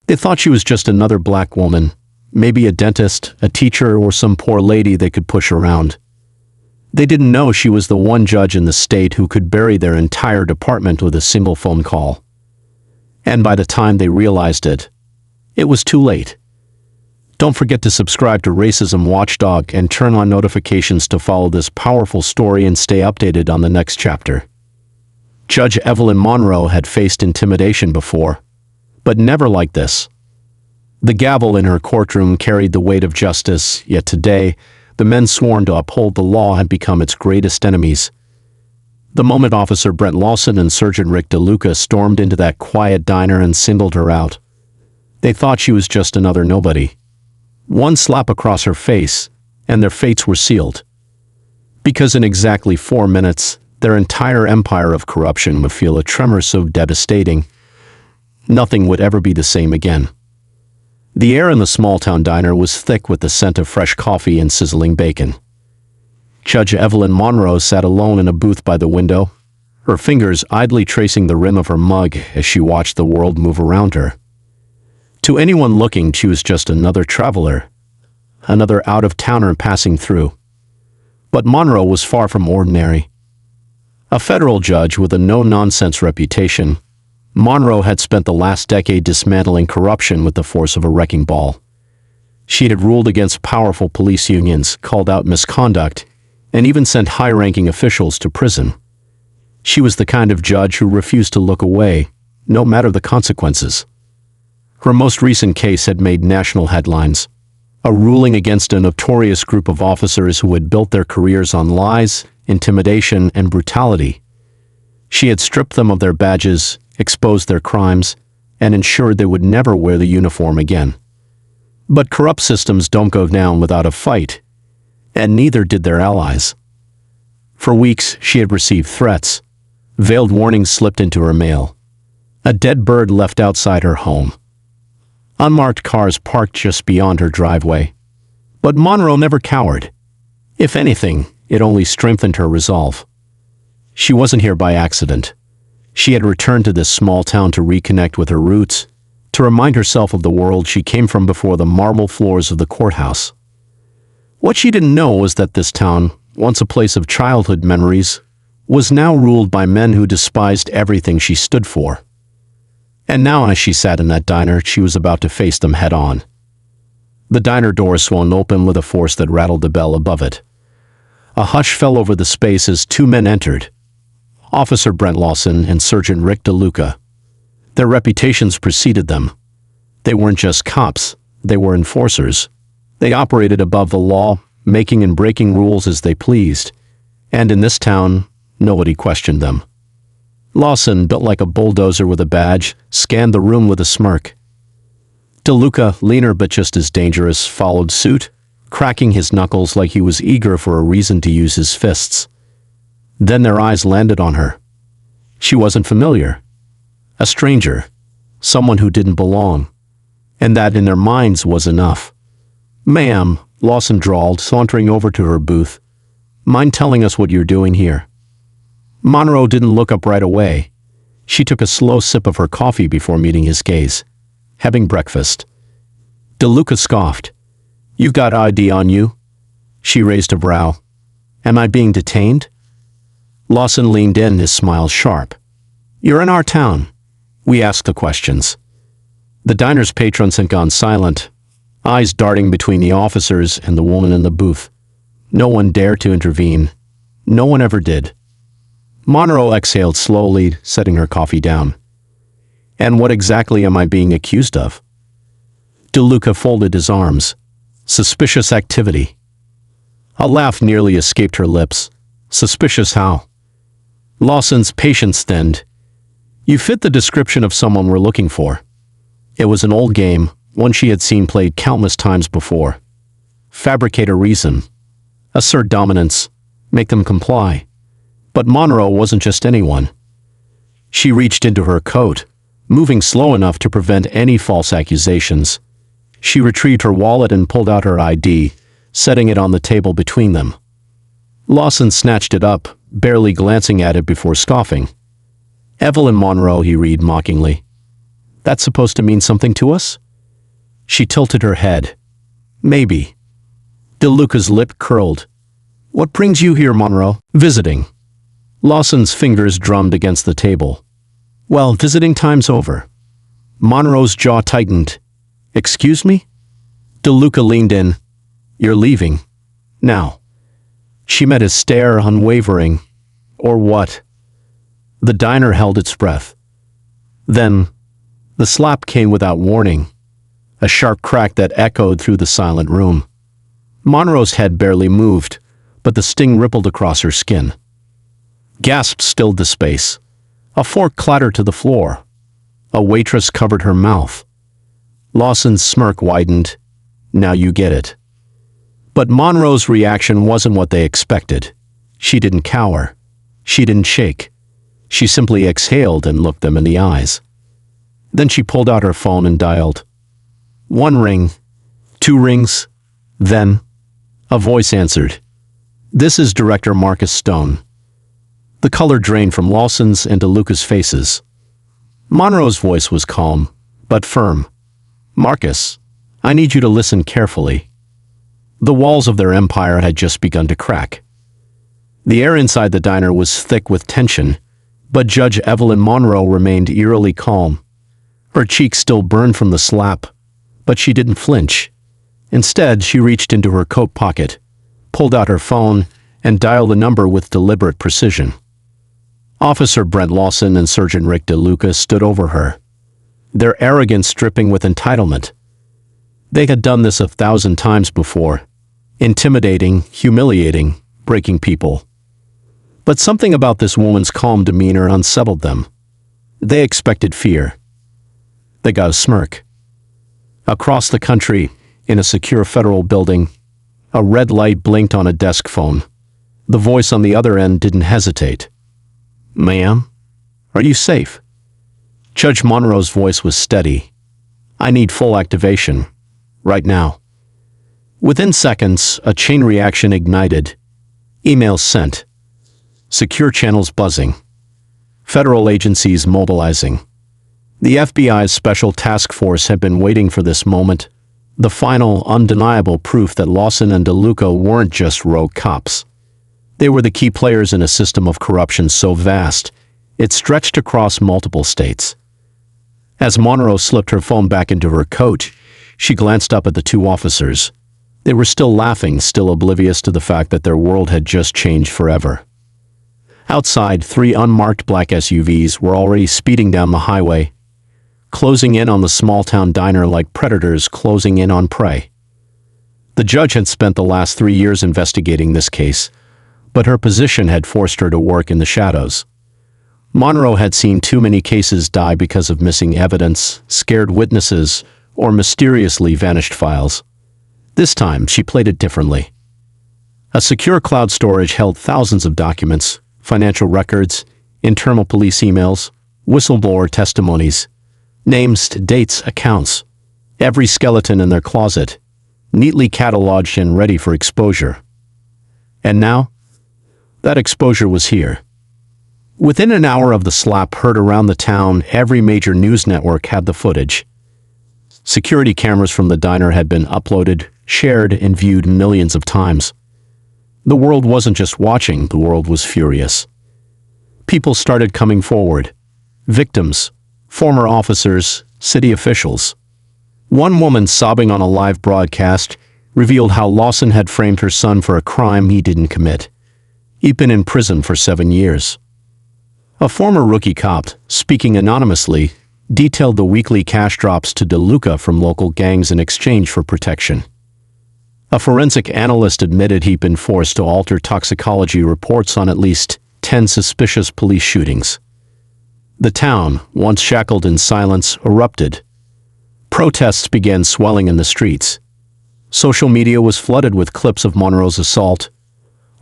They thought she was just another black woman, maybe a dentist, a teacher, or some poor lady they could push around. They didn't know she was the one judge in the state who could bury their entire department with a single phone call. And by the time they realized it, it was too late. Don't forget to subscribe to Racism Watchdog and turn on notifications to follow this powerful story and stay updated on the next chapter. Judge Evelyn Monroe had faced intimidation before, but never like this. The gavel in her courtroom carried the weight of justice, yet today, the men sworn to uphold the law had become its greatest enemies. The moment Officer Brent Lawson and Surgeon Rick DeLuca stormed into that quiet diner and singled her out, they thought she was just another nobody. One slap across her face, and their fates were sealed. Because in exactly 4 minutes, their entire empire of corruption would feel a tremor so devastating, nothing would ever be the same again. The air in the small-town diner was thick with the scent of fresh coffee and sizzling bacon. Judge Evelyn Monroe sat alone in a booth by the window, her fingers idly tracing the rim of her mug as she watched the world move around her. To anyone looking, she was just another traveler, another out-of-towner passing through. But Monroe was far from ordinary. A federal judge with a no-nonsense reputation, Monroe had spent the last decade dismantling corruption with the force of a wrecking ball. She had ruled against powerful police unions, called out misconduct, and even sent high-ranking officials to prison. She was the kind of judge who refused to look away, no matter the consequences. Her most recent case had made national headlines, a ruling against a notorious group of officers who had built their careers on lies, intimidation, and brutality. She had stripped them of their badges, exposed their crimes, and ensured they would never wear the uniform again. But corrupt systems don't go down without a fight, and neither did their allies. For weeks, she had received threats. Veiled warnings slipped into her mail. A dead bird left outside her home. Unmarked cars parked just beyond her driveway. But Monroe never cowered. If anything, it only strengthened her resolve. She wasn't here by accident. She had returned to this small town to reconnect with her roots, to remind herself of the world she came from before the marble floors of the courthouse. What she didn't know was that this town, once a place of childhood memories, was now ruled by men who despised everything she stood for. And now, as she sat in that diner, she was about to face them head-on. The diner door swung open with a force that rattled the bell above it. A hush fell over the space as 2 men entered, Officer Brent Lawson and Surgeon Rick DeLuca. Their reputations preceded them. They weren't just cops, they were enforcers. They operated above the law, making and breaking rules as they pleased. And in this town, nobody questioned them. Lawson, built like a bulldozer with a badge, scanned the room with a smirk. DeLuca, leaner but just as dangerous, followed suit, cracking his knuckles like he was eager for a reason to use his fists. Then their eyes landed on her. She wasn't familiar. A stranger. Someone who didn't belong. And that in their minds was enough. "Ma'am," Lawson drawled, sauntering over to her booth. "Mind telling us what you're doing here?" Monroe didn't look up right away. She took a slow sip of her coffee before meeting his gaze. "Having breakfast." DeLuca scoffed. "You've got ID on you?" She raised a brow. "Am I being detained?" Lawson leaned in, his smile sharp. "You're in our town. We ask the questions." The diner's patrons had gone silent, eyes darting between the officers and the woman in the booth. No one dared to intervene. No one ever did. Monroe exhaled slowly, setting her coffee down. "And what exactly am I being accused of?" DeLuca folded his arms. "Suspicious activity." A laugh nearly escaped her lips. "Suspicious how?" Lawson's patience thinned. "You fit the description of someone we're looking for." It was an old game, one she had seen played countless times before. Fabricate a reason. Assert dominance. Make them comply. But Monroe wasn't just anyone. She reached into her coat, moving slow enough to prevent any false accusations. She retrieved her wallet and pulled out her ID, setting it on the table between them. Lawson snatched it up, barely glancing at it before scoffing. "Evelyn Monroe," he read mockingly. That's supposed to mean something to us? She tilted her head. Maybe. DeLuca's lip curled. What brings you here, Monroe? Visiting. Lawson's fingers drummed against the table. Well, visiting time's over. Monroe's jaw tightened. Excuse me? DeLuca leaned in. You're leaving. Now. She met his stare, unwavering. Or what? The diner held its breath. Then, the slap came without warning. A sharp crack that echoed through the silent room. Monroe's head barely moved, but the sting rippled across her skin. Gasps filled the space. A fork clattered to the floor. A waitress covered her mouth. Lawson's smirk widened. Now you get it. But Monroe's reaction wasn't what they expected. She didn't cower. She didn't shake. She simply exhaled and looked them in the eyes. Then she pulled out her phone and dialed. 1 ring, 2 rings, then a voice answered. This is Director Marcus Stone. The color drained from Lawson's and DeLuca's faces. Monroe's voice was calm, but firm. Marcus, I need you to listen carefully. The walls of their empire had just begun to crack. The air inside the diner was thick with tension, but Judge Evelyn Monroe remained eerily calm. Her cheeks still burned from the slap, but she didn't flinch. Instead, she reached into her coat pocket, pulled out her phone, and dialed a number with deliberate precision. Officer Brent Lawson and Sergeant Rick DeLuca stood over her, their arrogance dripping with entitlement. They had done this 1,000 times before, intimidating, humiliating, breaking people. But something about this woman's calm demeanor unsettled them. They expected fear. They got a smirk. Across the country, in a secure federal building, a red light blinked on a desk phone. The voice on the other end didn't hesitate. Ma'am, are you safe? Judge Monroe's voice was steady. I need full activation. Right now. Within seconds, a chain reaction ignited. Emails sent. Secure channels buzzing. Federal agencies mobilizing. The FBI's Special Task Force had been waiting for this moment, the final, undeniable proof that Lawson and DeLuca weren't just rogue cops. They were the key players in a system of corruption so vast, it stretched across multiple states. As Monroe slipped her phone back into her coat, she glanced up at the 2 officers. They were still laughing, still oblivious to the fact that their world had just changed forever. Outside, 3 unmarked black SUVs were already speeding down the highway, closing in on the small-town diner like predators closing in on prey. The judge had spent the last 3 years investigating this case, but her position had forced her to work in the shadows. Monroe had seen too many cases die because of missing evidence, scared witnesses, or mysteriously vanished files. This time, she played it differently. A secure cloud storage held thousands of documents, financial records, internal police emails, whistleblower testimonies, names, dates, accounts, every skeleton in their closet, neatly cataloged and ready for exposure. And now, that exposure was here. Within an hour of the slap heard around the town, every major news network had the footage. Security cameras from the diner had been uploaded, shared, and viewed millions of times. The world wasn't just watching, the world was furious. People started coming forward. Victims, former officers, city officials. One woman sobbing on a live broadcast revealed how Lawson had framed her son for a crime he didn't commit. He'd been in prison for 7 years. A former rookie cop, speaking anonymously, detailed the weekly cash drops to DeLuca from local gangs in exchange for protection. A forensic analyst admitted he'd been forced to alter toxicology reports on at least 10 suspicious police shootings. The town, once shackled in silence, erupted. Protests began swelling in the streets. Social media was flooded with clips of Monroe's assault,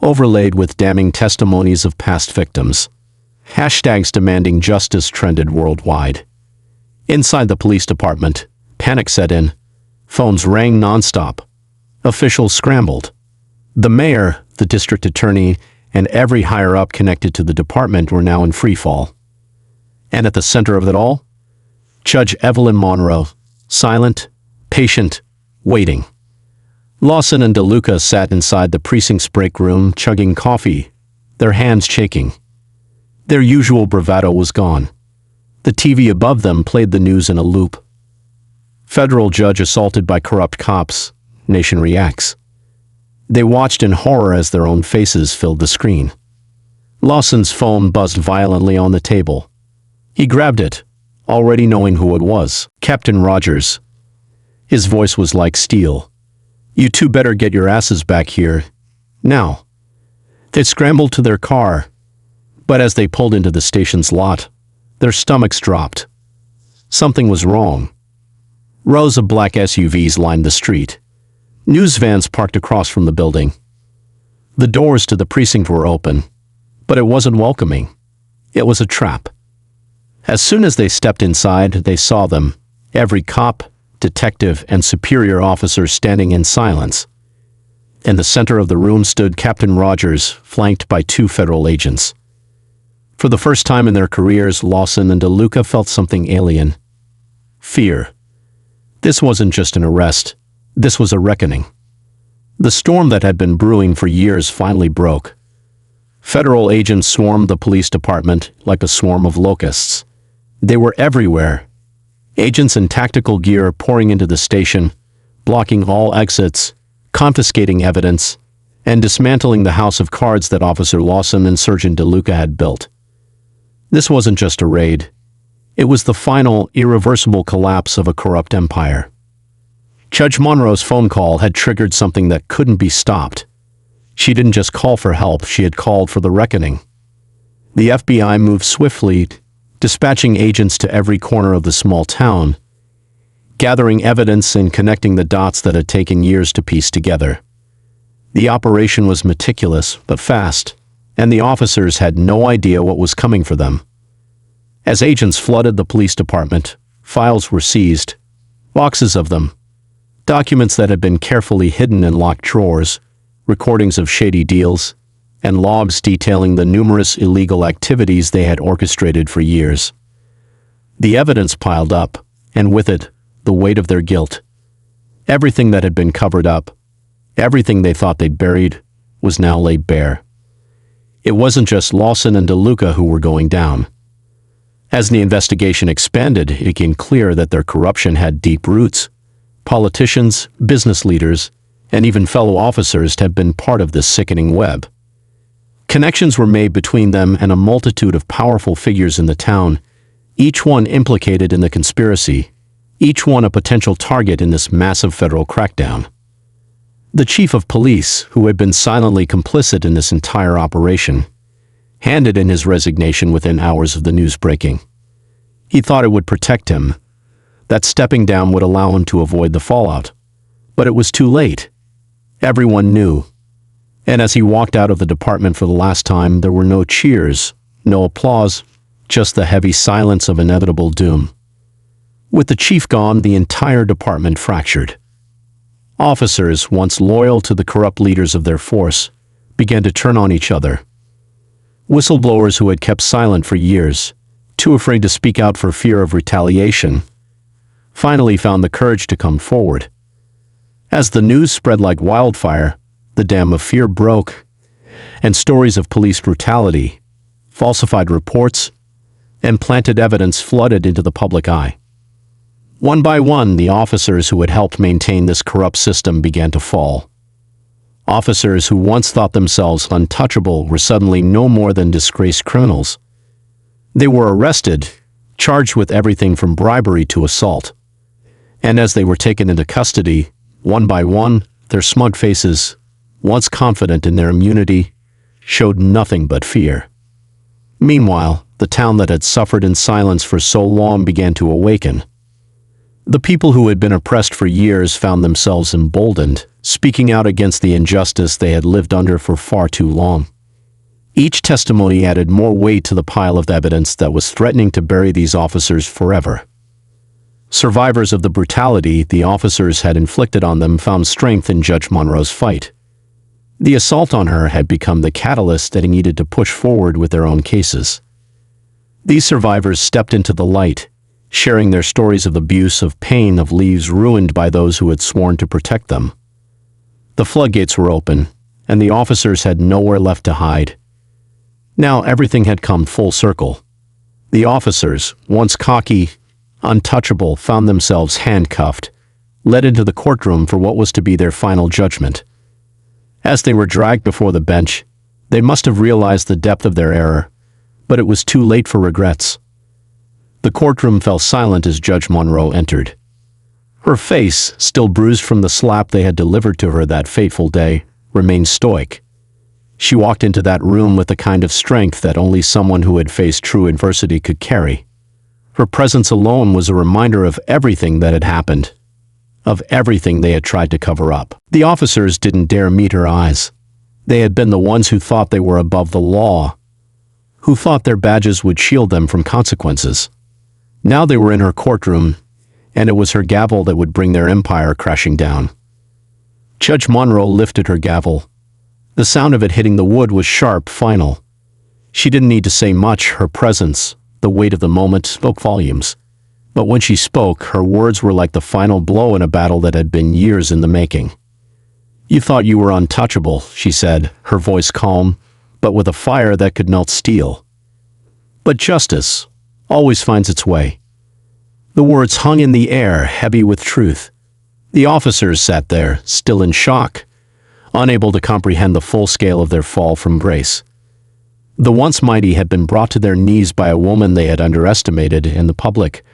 overlaid with damning testimonies of past victims. Hashtags demanding justice trended worldwide. Inside the police department, panic set in. Phones rang nonstop. Officials scrambled. The mayor, the district attorney, and every higher-up connected to the department were now in free fall. And at the center of it all, Judge Evelyn Monroe, silent, patient, waiting. Lawson and DeLuca sat inside the precinct's break room, chugging coffee, their hands shaking. Their usual bravado was gone. The TV above them played the news in a loop. Federal judge assaulted by corrupt cops. Nation reacts. They watched in horror as their own faces filled the screen. Lawson's phone buzzed violently on the table. He grabbed it, already knowing who it was. Captain Rogers. His voice was like steel. "You two better get your asses back here. Now." They scrambled to their car, but as they pulled into the station's lot, their stomachs dropped. Something was wrong. Rows of black SUVs lined the street. News vans parked across from the building. The doors to the precinct were open, but it wasn't welcoming. It was a trap. As soon as they stepped inside, they saw them, every cop, detective, and superior officer standing in silence. In the center of the room stood Captain Rogers, flanked by 2 federal agents. For the first time in their careers, Lawson and DeLuca felt something alien. Fear. This wasn't just an arrest. This was a reckoning. The storm that had been brewing for years finally broke. Federal agents swarmed the police department like a swarm of locusts. They were everywhere. Agents in tactical gear pouring into the station, blocking all exits, confiscating evidence, and dismantling the house of cards that Officer Lawson and Sergeant DeLuca had built. This wasn't just a raid. It was the final, irreversible collapse of a corrupt empire. Judge Monroe's phone call had triggered something that couldn't be stopped. She didn't just call for help, she had called for the reckoning. The FBI moved swiftly, dispatching agents to every corner of the small town, gathering evidence and connecting the dots that had taken years to piece together. The operation was meticulous but fast, and the officers had no idea what was coming for them. As agents flooded the police department, files were seized, boxes of them, documents that had been carefully hidden in locked drawers, recordings of shady deals, and logs detailing the numerous illegal activities they had orchestrated for years. The evidence piled up, and with it, the weight of their guilt. Everything that had been covered up, everything they thought they'd buried, was now laid bare. It wasn't just Lawson and DeLuca who were going down. As the investigation expanded, it became clear that their corruption had deep roots. Politicians, business leaders, and even fellow officers had been part of this sickening web. Connections were made between them and a multitude of powerful figures in the town, each one implicated in the conspiracy, each one a potential target in this massive federal crackdown. The chief of police, who had been silently complicit in this entire operation, handed in his resignation within hours of the news breaking. He thought it would protect him, that stepping down would allow him to avoid the fallout. But it was too late. Everyone knew. And as he walked out of the department for the last time, there were no cheers, no applause, just the heavy silence of inevitable doom. With the chief gone, the entire department fractured. Officers, once loyal to the corrupt leaders of their force, began to turn on each other. Whistleblowers who had kept silent for years, too afraid to speak out for fear of retaliation, finally found the courage to come forward. As the news spread like wildfire, the dam of fear broke, and stories of police brutality, falsified reports, and planted evidence flooded into the public eye. One by one, the officers who had helped maintain this corrupt system began to fall. Officers who once thought themselves untouchable were suddenly no more than disgraced criminals. They were arrested, charged with everything from bribery to assault. And as they were taken into custody, one by one, their smug faces, once confident in their immunity, showed nothing but fear. Meanwhile, the town that had suffered in silence for so long began to awaken. The people who had been oppressed for years found themselves emboldened, speaking out against the injustice they had lived under for far too long. Each testimony added more weight to the pile of evidence that was threatening to bury these officers forever. Survivors of the brutality the officers had inflicted on them found strength in Judge Monroe's fight. The assault on her had become the catalyst that he needed to push forward with their own cases. These survivors stepped into the light, sharing their stories of abuse, of pain, of lives ruined by those who had sworn to protect them. The floodgates were open, and the officers had nowhere left to hide. Now everything had come full circle. The officers, once cocky, untouchable, found themselves handcuffed, led into the courtroom for what was to be their final judgment. As they were dragged before the bench, they must have realized the depth of their error, but it was too late for regrets. The courtroom fell silent as Judge Monroe entered. Her face, still bruised from the slap they had delivered to her that fateful day, remained stoic. She walked into that room with the kind of strength that only someone who had faced true adversity could carry. Her presence alone was a reminder of everything that had happened, of everything they had tried to cover up. The officers didn't dare meet her eyes. They had been the ones who thought they were above the law, who thought their badges would shield them from consequences. Now they were in her courtroom, and it was her gavel that would bring their empire crashing down. Judge Monroe lifted her gavel. The sound of it hitting the wood was sharp, final. She didn't need to say much. Her presence, the weight of the moment, spoke volumes. But when she spoke, her words were like the final blow in a battle that had been years in the making. "You thought you were untouchable," she said, her voice calm, but with a fire that could melt steel. "But justice always finds its way." The words hung in the air, heavy with truth. The officers sat there, still in shock, unable to comprehend the full scale of their fall from grace. The once mighty had been brought to their knees by a woman they had underestimated in the public.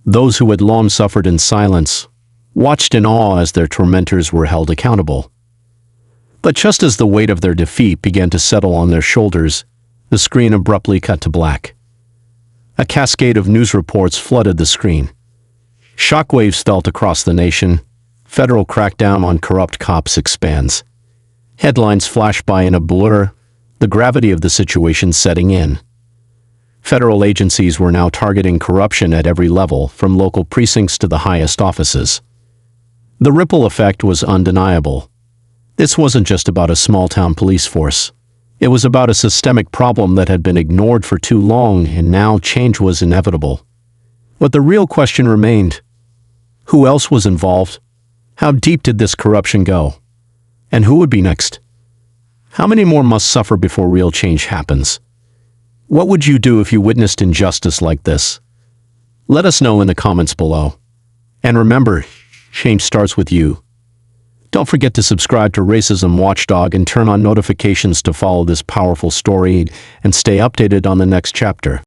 Those who had long suffered in silence watched in awe as their tormentors were held accountable. But just as the weight of their defeat began to settle on their shoulders, the screen abruptly cut to black. A cascade of news reports flooded the screen. Shockwaves felt across the nation. Federal crackdown on corrupt cops expands. Headlines flash by in a blur, the gravity of the situation setting in. Federal agencies were now targeting corruption at every level, from local precincts to the highest offices. The ripple effect was undeniable. This wasn't just about a small-town police force. It was about a systemic problem that had been ignored for too long, and now change was inevitable. But the real question remained: who else was involved? How deep did this corruption go? And who would be next? How many more must suffer before real change happens? What would you do if you witnessed injustice like this? Let us know in the comments below. And remember, change starts with you. Don't forget to subscribe to Racism Watchdog and turn on notifications to follow this powerful story and stay updated on the next chapter.